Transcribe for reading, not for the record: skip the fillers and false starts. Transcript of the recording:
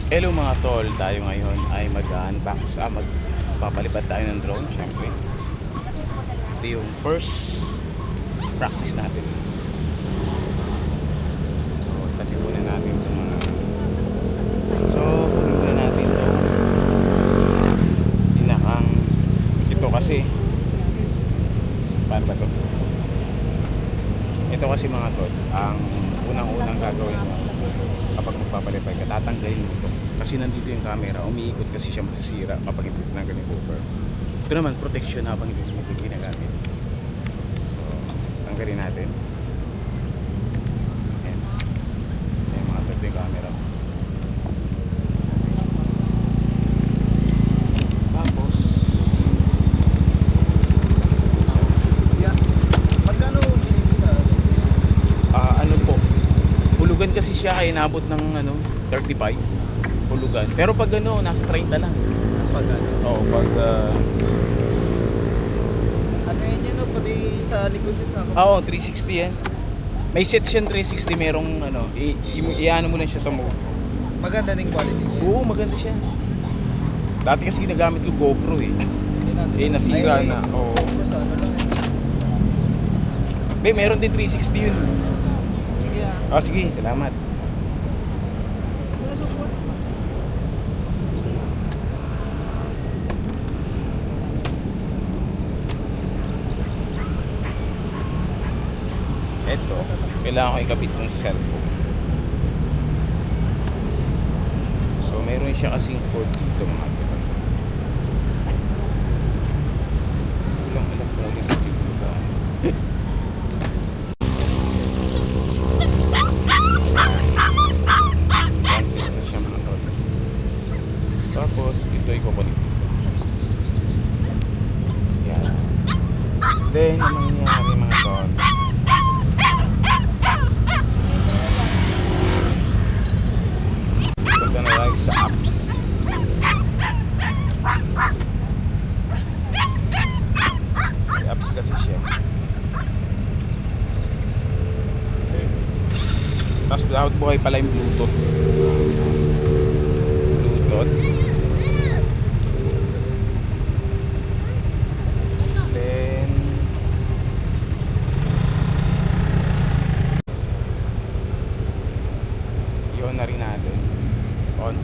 Hello mga tol, tayo ngayon ay mag-unbox, magpapalipad tayo ng drone, syempre. Ito yung first practice natin. So, tabi muna natin itong mga... So, kunin muna natin ito. Ito kasi, paano ba ito? Ito kasi mga tol, ang unang-unang gagawin mo kapag magpapalipad ka, tatanggalin mo ito. Kasi nandito yung camera, umiikot kasi siya, masisira kapag hindi tinanggal yung cover. Ito naman, protection habang hindi mo ginagamit. So, tanggalin natin. Ayan. Ayan mga tol, yung camera. Tapos, Magkano binili sa ano po, hulugan kasi siya ay inabot ng 35 hulugan. Pero pag nasa 30 lang. pagkano? Oo, pag Ano yun yun, pati sa likod yun sa oo, 360 yan. May set siya 360, merong i-ano mo lang siya sa move. Maganda din quality niya. Oo, maganda siya. Dati kasi ginagamit ko GoPro eh. Nasira na. Oo. Sa ano lang eh. Meron din 360 yun. Sige ah. Sige, salamat. Eto, kailangan ko ikabit ng cellphone. So, meron siya kasing cord dito mga tol. Alam ko ulit dito ba? Cancel na siya mga tol. Tapos, ito ikukulit. Yan. Then, ang mangyayari mga tol, punta na tayo sa apps. May apps kasi siya. Okay. Tapos dapat buhay pala yung Bluetooth. Then yun na rin natin on.